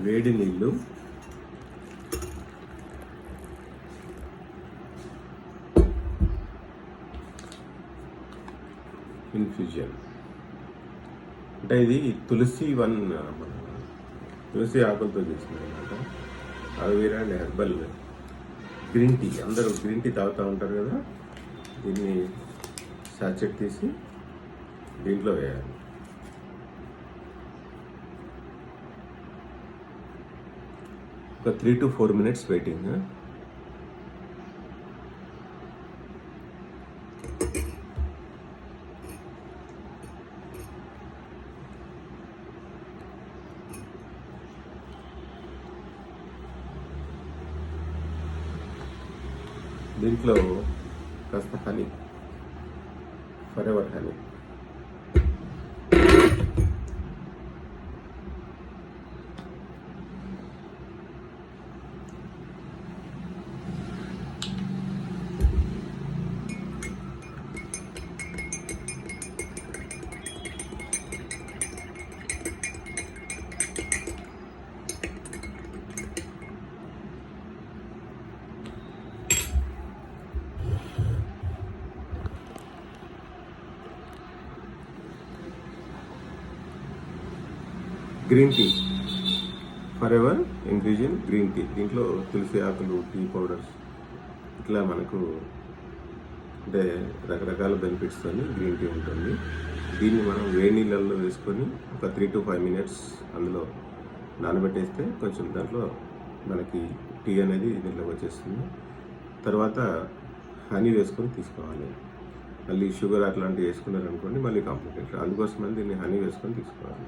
వేడి నీళ్ళు, ఇన్ఫ్యూజన్ అంటే ఇది తులసి తులసి ఆకులతో చేసింది అనమాట. Aloe vera and herbal green tea. అందరూ గ్రీన్ టీ తాగుతూ ఉంటారు కదా, దీన్ని సాచెట్ తీసి దీంట్లో వేయాలి. ఒక 3 to 4 minutes వెయిటింగ్. దీంట్లో కాస్త honey, forever honey. Green tea, forever infusion green tea. దీంట్లో తులసి ఆకులు, టీ పౌడర్స్, ఇట్లా మనకు అంటే రకరకాల బెనిఫిట్స్తో గ్రీన్ టీ ఉంటుంది. దీన్ని మనం వేడి నీళ్ళల్లో వేసుకొని ఒక 3 to 5 minutes అందులో నానబెట్టేస్తే కొంచెం దాంట్లో మనకి టీ అనేది దీంట్లోకి వచ్చేస్తుంది. తర్వాత హనీ వేసుకొని తీసుకోవాలి. మళ్ళీ షుగర్ అట్లాంటివి వేసుకున్నారనుకోండి మళ్ళీ కాంప్లికేటెడ్. అందుకోసమని దీన్ని హనీ వేసుకొని తీసుకోవాలి.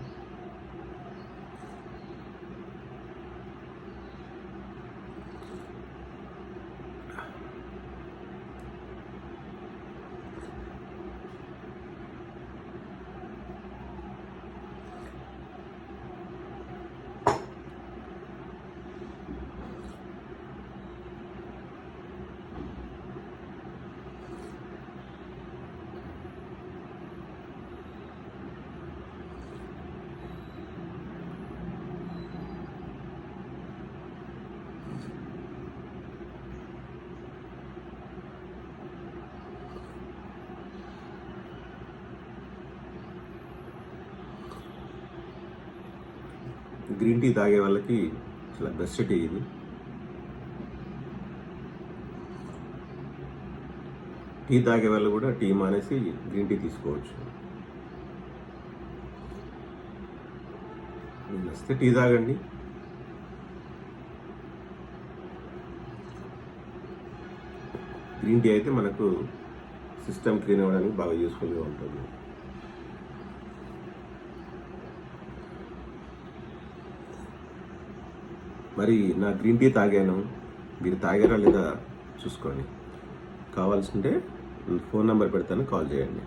గ్రీన్ టీ తాగే వాళ్ళకి చాలా బెస్ట్ టీ ఇది. టీ తాగే వాళ్ళు కూడా టీ మానేసి గ్రీన్ టీ తీసుకోవచ్చు. వస్తే టీ తాగండి. గ్రీన్ టీ అయితే మనకు సిస్టమ్ క్లీన్ అవ్వడానికి బాగా యూస్ఫుల్గా ఉంటుంది. మరి నా గ్రీన్ టీ తాగాను, మీరు తాగారా లేదా చూసుకోండి. కావాల్సింటే ఫోన్ నెంబర్ పెడతాను, కాల్ చేయండి.